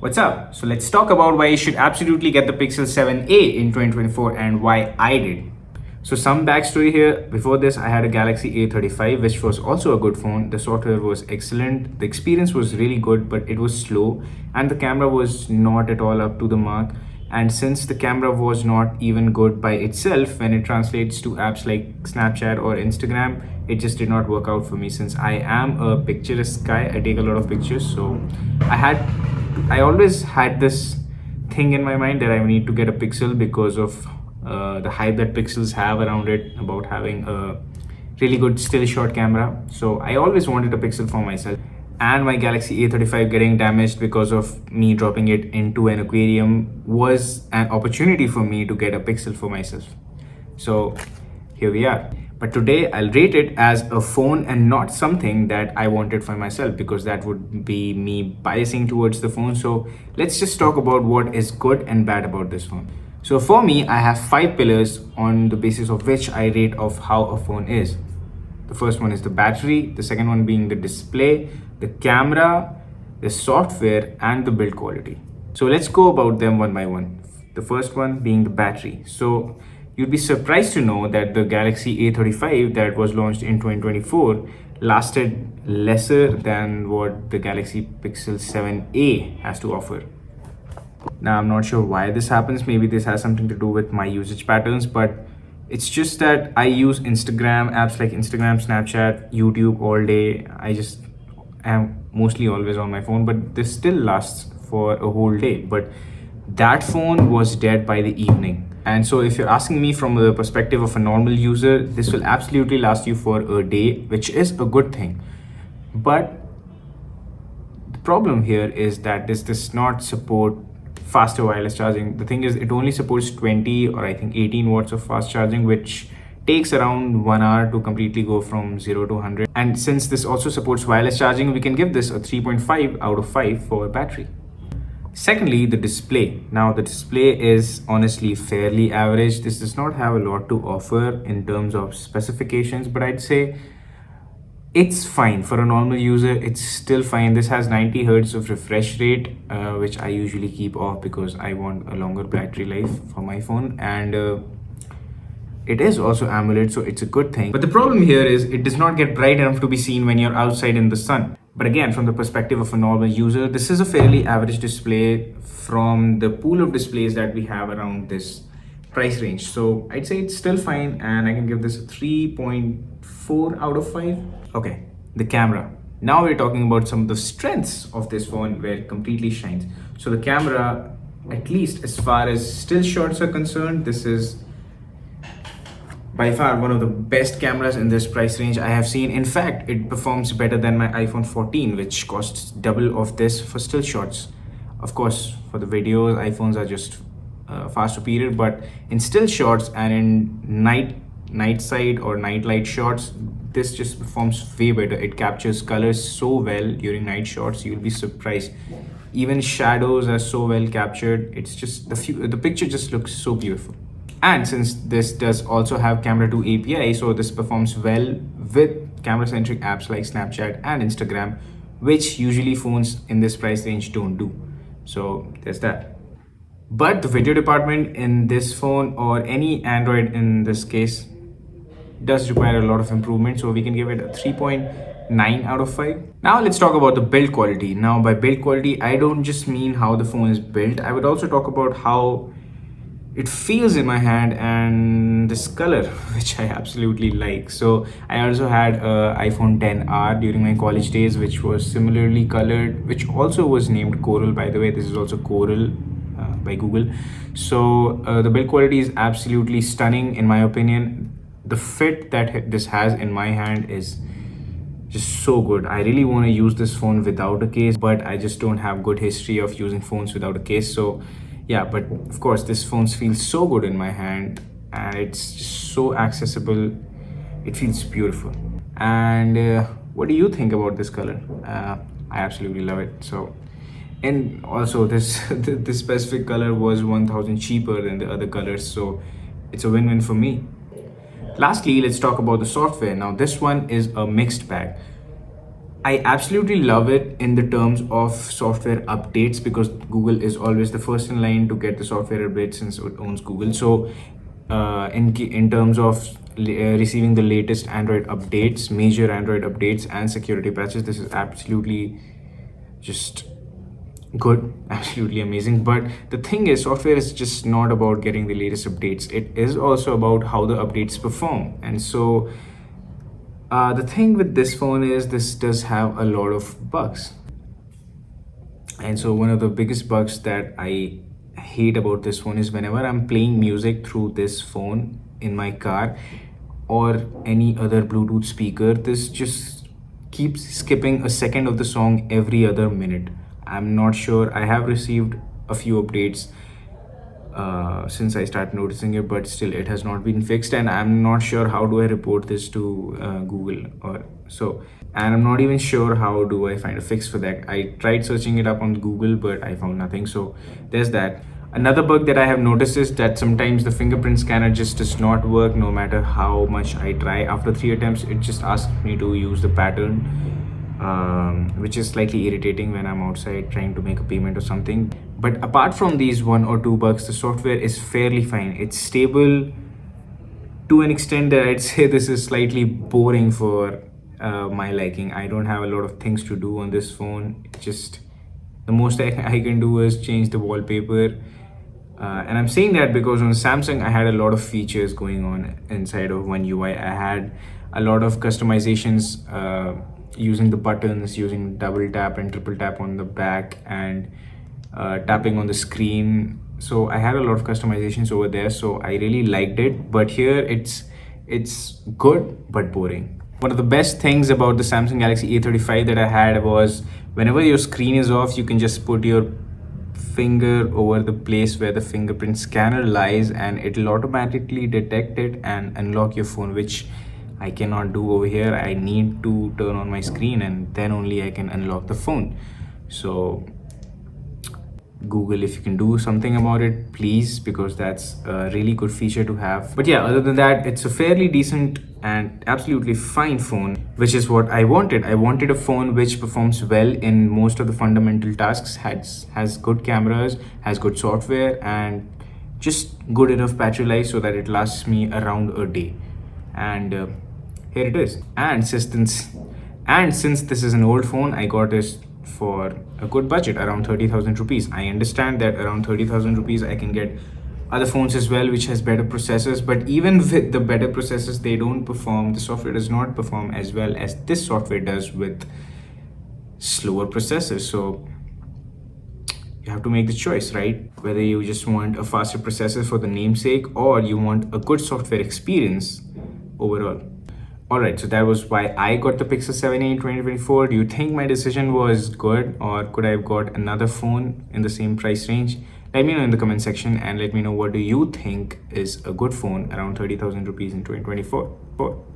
What's up? So let's talk about why you should absolutely get the Pixel 7a in 2024 and why I did. So some backstory here. Before this, I had a Galaxy A35, which was also a good phone. The software was excellent. The experience was really good, but it was slow and the camera was not at all up to the mark. And since the camera was not even good by itself, when it translates to apps like Snapchat or Instagram, it just did not work out for me. Since I am a picturesque guy, I take a lot of pictures. So I always had this thing in my mind that I need to get a Pixel because of the hype that Pixels have around it about having a really good still shot camera. So I always wanted a Pixel for myself. And my Galaxy A35 getting damaged because of me dropping it into an aquarium was an opportunity for me to get a Pixel for myself. So here we are. But today I'll rate it as a phone and not something that I wanted for myself, because that would be me biasing towards the phone. So let's just talk about what is good and bad about this phone. So for me, I have 5 pillars on the basis of which I rate of how a phone is. The first one is the battery, the second one being the display, the camera, the software, and the build quality. So let's go about them one by one. The first one being the battery. So you'd be surprised to know that the Galaxy A35 that was launched in 2024 lasted lesser than what the Galaxy Pixel 7a has to offer. Now, I'm not sure why this happens. Maybe this has something to do with my usage patterns, but it's just that I use Instagram, apps like Instagram, Snapchat, YouTube all day. I just am mostly always on my phone, but this still lasts for a whole day. But that phone was dead by the evening. And so if you're asking me from the perspective of a normal user, this will absolutely last you for a day, which is a good thing. But the problem here is that this does not support faster wireless charging. The thing is, it only supports 20 or I think 18 watts of fast charging, which takes around 1 hour to completely go from 0 to 100. And since this also supports wireless charging, we can give this a 3.5 out of 5 for battery. Secondly, the display. Now, the display is honestly fairly average. This does not have a lot to offer in terms of specifications, but I'd say it's fine for a normal user. It's still fine. This has 90 hertz of refresh rate, which I usually keep off because I want a longer battery life for my phone. And it is also AMOLED, so it's a good thing. But the problem here is it does not get bright enough to be seen when you're outside in the sun. But again, from the perspective of a normal user, this is a fairly average display from the pool of displays that we have around this price range. So I'd say it's still fine, and I can give this a 3.4 out of 5. Okay, the camera. Now we're talking about some of the strengths of this phone where it completely shines. So the camera, at least as far as still shots are concerned, this is by far one of the best cameras in this price range I have seen. In fact, it performs better than my iPhone 14, which costs double of this for still shots. Of course, for the videos, iPhones are just far superior, but in still shots and in night side or night light shots, this just performs way better. It captures colors so well during night shots, you'll be surprised. Even shadows are so well captured. It's just the picture just looks so beautiful. And since this does also have Camera 2 API, so this performs well with camera-centric apps like Snapchat and Instagram, which usually phones in this price range don't do. So there's that. But the video department in this phone, or any Android in this case, does require a lot of improvement. So we can give it a 3.9 out of 5. Now let's talk about the build quality. Now by build quality, I don't just mean how the phone is built. I would also talk about how it feels in my hand and this color, which I absolutely like. So I also had a iPhone 10R during my college days, which was similarly colored, which also was named Coral, by the way. This is also Coral by Google. So the build quality is absolutely stunning in my opinion. The fit that this has in my hand is just so good. I really want to use this phone without a case, but I just don't have good history of using phones without a case. So yeah, but of course this phone feels so good in my hand and it's just so accessible. It feels beautiful. And what do you think about this color? I absolutely love it. So, and also this this specific color was 1000 cheaper than the other colors, so it's a win-win for me. Lastly, let's talk about the software. Now this one is a mixed bag. I absolutely love it in the terms of software updates, because Google is always the first in line to get the software updates since it owns Google. So, in terms of receiving the latest Android updates, major Android updates, and security patches, this is absolutely just good, absolutely amazing. But the thing is, software is just not about getting the latest updates, it is also about how the updates perform. And so the thing with this phone is this does have a lot of bugs. And so one of the biggest bugs that I hate about this phone is whenever I'm playing music through this phone in my car or any other Bluetooth speaker, this just keeps skipping a second of the song every other minute. I'm not sure. I have received a few updates since I started noticing it, but still it has not been fixed, and I'm not sure how do I report this to Google or so. And I'm not even sure how do I find a fix for that. I tried searching it up on Google, but I found nothing. So there's that. Another bug that I have noticed is that sometimes the fingerprint scanner just does not work no matter how much I try. After 3 attempts, it just asks me to use the pattern, which is slightly irritating when I'm outside trying to make a payment or something. But apart from these one or two bugs, the software is fairly fine. It's stable to an extent that I'd say this is slightly boring for my liking. I don't have a lot of things to do on this phone. Just the most I can do is change the wallpaper. And I'm saying that because on Samsung, I had a lot of features going on inside of One UI. I had a lot of customizations using the buttons, using double tap and triple tap on the back, and tapping on the screen. So I had a lot of customizations over there. So I really liked it. But here it's good but boring. One of the best things about the Samsung Galaxy A35 that I had was whenever your screen is off, you can just put your finger over the place where the fingerprint scanner lies, and it'll automatically detect it and unlock your phone, which I cannot do over here. I need to turn on my screen and then only I can unlock the phone. So Google, if you can do something about it, please, because that's a really good feature to have. But yeah, other than that, it's a fairly decent and absolutely fine phone, which is what I wanted. I wanted a phone which performs well in most of the fundamental tasks, has good cameras, has good software, and just good enough battery life so that it lasts me around a day. And here it is. And since this is an old phone, I got this for a good budget, around 30,000 rupees. I understand that around 30,000 rupees I can get other phones as well which has better processors, but even with the better processors, they don't perform, the software does not perform as well as this software does with slower processors. So you have to make the choice, right? Whether you just want a faster processor for the namesake or you want a good software experience overall. Alright, so that was why I got the Pixel 7a in 2024. Do you think my decision was good, or could I have got another phone in the same price range? Let me know in the comment section, and let me know what do you think is a good phone around 30,000 rupees in 2024.